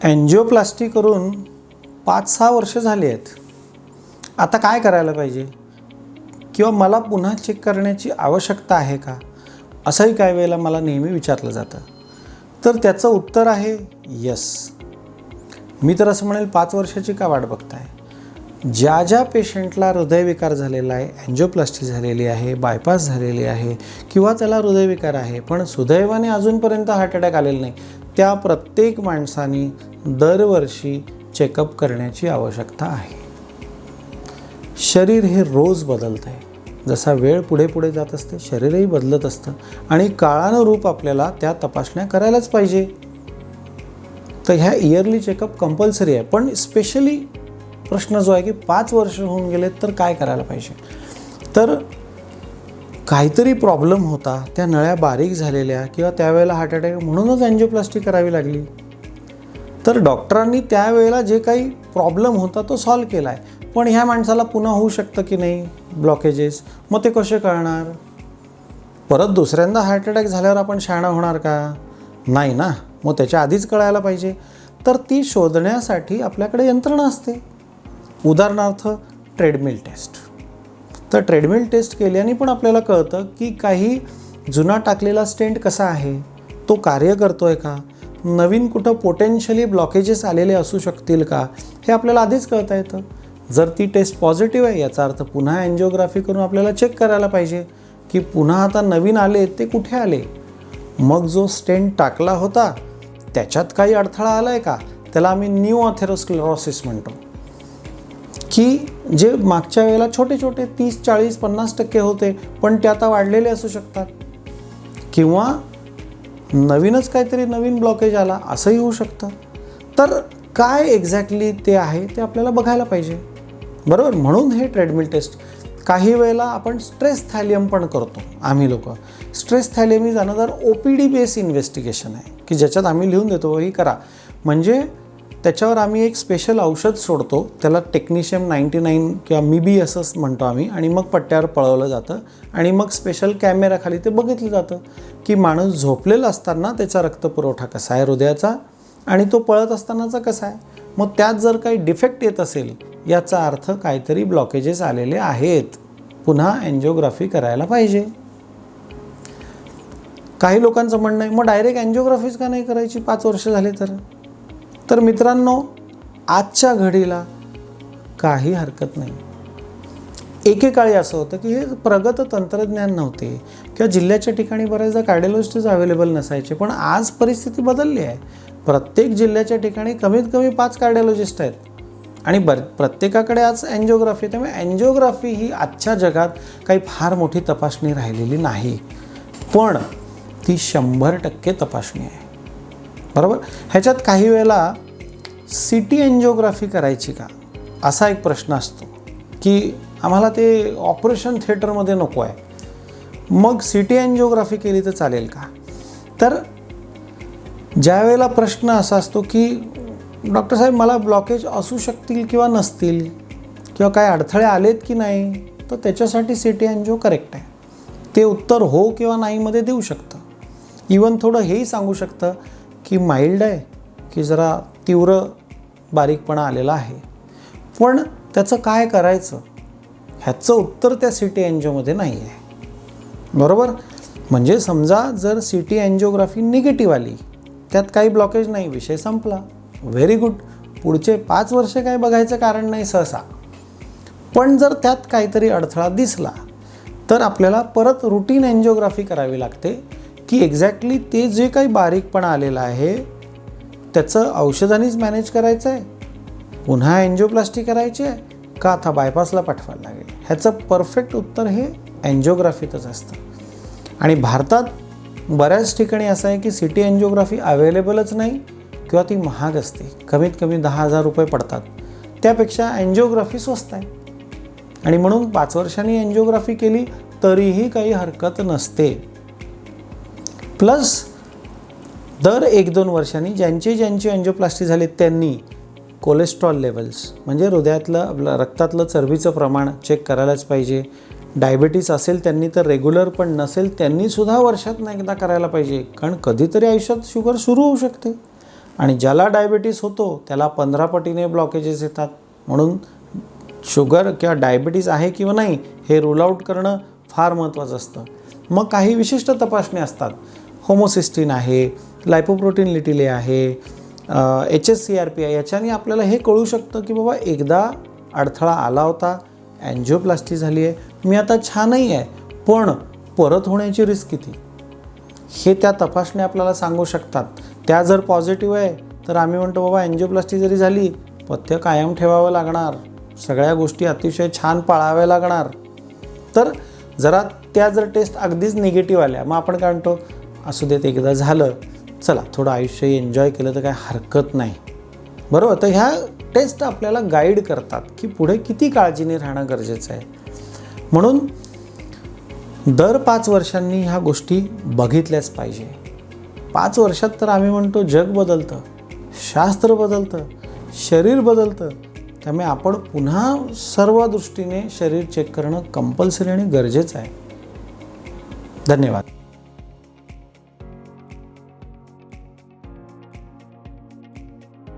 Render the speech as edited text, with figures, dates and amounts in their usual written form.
Angioplasty करून 5-6 वर्ष झाली आहेत. आता काय करायला पाहिजे किंवा मला पुन्हा चेक करण्याची आवश्यकता आहे का, असंही काही वेळेला मला नेहमी विचारलं जातं. तर त्याचं उत्तर आहे यस. मी तर असं म्हणेल 5 वर्षाची का वाट बघताय. ज्या ज्या पेशंटला हृदयविकार झालेला आहे, एन्जिओप्लास्टी झालेली आहे, बायपास झालेली आहे किंवा त्याला हृदयविकार आहे पण सुदैवाने अजूनपर्यंत हार्ट अटॅक आलेला नाही, त्या प्रत्येक माणसाने दरवर्षी चेकअप करण्याची आवश्यकता आहे. शरीर हे रोज बदलत आहे. जसा वेळ पुढे पुढे जात असते शरीरही बदलत असतं आणि काळानुरूप आपल्याला त्या तपासण्या करायलाच पाहिजे. तर ह्या इयरली चेकअप कंपल्सरी आहे. पण स्पेशली प्रश्न जो आहे की 5 वर्ष होऊन गेलेत तर काय करायला पाहिजे. तर काहीतरी प्रॉब्लेम होता, त्या नळ्या बारीक झालेल्या किंवा त्यावेळेला हार्ट अटॅक म्हणूनच एन्जिओप्लास्टी करावी लागली. तर डॉक्टरांनी त्यावेळेला जे काही प्रॉब्लेम होता तो सॉल्व्ह केला आहे. पण ह्या माणसाला पुन्हा होऊ शकतं की नाही ब्लॉकेजेस, मग ते कसे कळणार. परत दुसऱ्यांदा हार्ट अटॅक झाल्यावर आपण शहाणा होणार का, नाही ना. मग त्याच्या आधीच कळायला पाहिजे. तर ती शोधण्यासाठी आपल्याकडे यंत्रणा असते. उदाहरणार्थ ट्रेडमिल टेस्ट. तर ट्रेडमिल टेस्ट केल्याने पण आपल्याला कळतं की काही जुना टाकलेला स्टेंट कसा आहे, तो कार्य करतोय का, नवीन कुठं पोटेन्शियली ब्लॉकेजेस आलेले असू शकतील का, हे आपल्याला आधीच कळता येतं. जर ती टेस्ट पॉझिटिव्ह आहे याचा अर्थ पुन्हा एन्जिओग्राफी करून आपल्याला चेक करायला पाहिजे की पुन्हा आता नवीन आले ते कुठे आले. मग जो स्टेंट टाकला होता त्याच्यात काही अडथळा आला आहे का, त्याला आम्ही न्यू अथेरोस्क्लेरोसिस म्हणतो. की जे मागच्या वेळेला छोटे छोटे 30, 40, 50% होते पण ते आता वाढलेले असू शकतात. किंवा नवीनच काहीतरी नवीन ब्लॉकेज आला असंही होऊ शकतं. तर काय एक्झॅक्टली ते आहे ते आपल्याला बघायला पाहिजे, बरोबर. म्हणून हे ट्रेडमिल टेस्ट. काही वेळेला आपण स्ट्रेस थॅलियम पण करतो आम्ही लोक. Stress thallium is another OPD base investigation आहे की ज्याच्यात आम्ही लिहून देतो ही करा. म्हणजे त्याच्यावर आम्ही एक स्पेशल औषध सोडतो, त्याला टेक्निशियम 99 किंवा मिबी असंच म्हणतो आम्ही, आणि मग पट्ट्यावर पळवलं जातं आणि मग स्पेशल कॅमेराखाली ते बघितलं जातं की माणूस झोपलेला असताना त्याचा रक्तपुरवठा कसा आहे हृदयाचा आणि तो पळत असतानाचा कसा आहे. मग त्यात जर काही डिफेक्ट येत असेल याचा अर्थ काहीतरी ब्लॉकेजेस आलेले आहेत, पुन्हा एन्जिओग्राफी करायला पाहिजे. काही लोकांचं म्हणणं आहे मग डायरेक्ट एन्जिओग्राफीच का नाही करायची 5 वर्ष झाले तर. तर मित्रांनो, आजच्या घडीला काही हरकत नाही. एकेकाळी असं होतं की हे प्रगत तंत्रज्ञान नव्हते किंवा जिल्ह्याच्या ठिकाणी बऱ्याचदा कार्डिओलॉजिस्टच अवेलेबल नसायचे. पण आज परिस्थिती बदलली आहे. प्रत्येक जिल्ह्याच्या ठिकाणी कमीत कमी 5 कार्डिओलॉजिस्ट आहेत आणि प्रत्येकाकडे आज एन्जिओग्राफी. त्यामुळे एन्जिओग्राफी ही आजच्या जगात काही फार मोठी तपासणी राहिलेली नाही, पण ती 100% तपासणी आहे, बरोबर. ह्याच्यात काही वेळेला CT एन्जिओग्राफी करायची का असा एक प्रश्न असतो की आम्हाला ते ऑपरेशन थिएटरमध्ये नको आहे, मग CT एन्जिओग्राफी केली तर चालेल का. तर ज्या वेळेला प्रश्न असा असतो की डॉक्टर साहेब मला ब्लॉकेज असू शकतील किंवा नसतील किंवा काय अडथळे आलेत की नाही, तर त्याच्यासाठी CT एन्जिओ करेक्ट आहे. ते उत्तर हो किंवा नाहीमध्ये देऊ शकतं. इवन थोडं हेही सांगू शकतं की माइल्ड आहे की जरा तीव्र बारीकपणा आलेला आहे. पण त्याचं काय करायचं ह्याचं उत्तर त्या CT एन्जिओमध्ये नाही आहे, बरोबर. म्हणजे समजा जर CT एन्जिओग्राफी निगेटिव्ह आली, त्यात काही ब्लॉकेज नाही, विषय संपला, व्हेरी गुड. पुढचे 5 वर्ष काय बघायचं कारण नाही सहसा. पण जर त्यात काहीतरी अडथळा दिसला तर आपल्याला परत रुटीन एन्जिओग्राफी करावी लागते की एक्झॅक्टली ते जे काही बारीकपणा आलेलं आहे त्याचं औषधानेच मॅनेज करायचं आहे, पुन्हा एन्जिओप्लास्टी करायची आहे का आता बायपासला पाठवायला लागेल. ह्याचं परफेक्ट उत्तर हे एन्जिओग्राफीतच असतं. आणि भारतात बऱ्याच ठिकाणी असं आहे की CT एन्जिओग्राफी अवेलेबलच नाही किंवा ती महाग असते, कमीत कमी 10,000 रुपये पडतात. त्यापेक्षा एन्जिओग्राफी स्वस्त आहे आणि म्हणून 5 वर्षांनी एन्जिओग्राफी केली तरीही काही हरकत नसते. प्लस दर 1-2 वर्षांनी ज्यांची एन्जिओप्लास्टी झाली त्यांनी कोलेस्ट्रॉल लेवल्स म्हणजे हृदयातलं आपलं रक्तातलं चरबीचं प्रमाण चेक करायलाच पाहिजे. डायबिटीस असेल त्यांनी तर रेग्युलर, पण नसेल त्यांनीसुद्धा वर्षातनं एकदा करायला पाहिजे, कारण कधीतरी आयुष्यात शुगर सुरू होऊ शकते. आणि ज्याला डायबिटीस होतो त्याला 15 पटीने ब्लॉकेजेस येतात. म्हणून शुगर किंवा डायबिटीस आहे किंवा नाही हे रूल आउट करणं फार महत्त्वाचं असतं. मग काही विशिष्ट तपासणी असतात. होमोसिस्टीन आहे, लायपोप्रोटीन लिटिले आहे, HSCRP आहे. याच्याने आपल्याला हे कळू शकतं की बाबा एकदा अडथळा आला होता, अँजिओप्लास्टी झाली आहे, मी आता छानही आहे, पण परत होण्याची रिस्क किती हे त्या तपासण्या आपल्याला सांगू शकतात. त्या जर पॉझिटिव्ह आहे तर आम्ही म्हणतो बाबा अँजिओप्लास्टी जरी झाली पथ्य कायम ठेवावं लागणार, सगळ्या गोष्टी अतिशय छान पाळाव्या लागणार. तर त्या जर टेस्ट अगदीच निगेटिव्ह आल्या मग आपण काय म्हणतो, असू देत एकदा झालं, चला थोडं आयुष्य एन्जॉय केलं तर काय हरकत नाही. बरोबर. तर ह्या टेस्ट आपल्याला गाईड करतात की पुढे किती काळजीने राहणं गरजेचं आहे. म्हणून दर 5 वर्षांनी ह्या गोष्टी बघितल्याच पाहिजे. 5 वर्षात तर आम्ही म्हणतो जग बदलतं, शास्त्र बदलतं, शरीर बदलतं. त्यामुळे आपण पुन्हा सर्व दृष्टीने शरीर चेक करणं कंपल्सरी आणि गरजेचं आहे. धन्यवाद.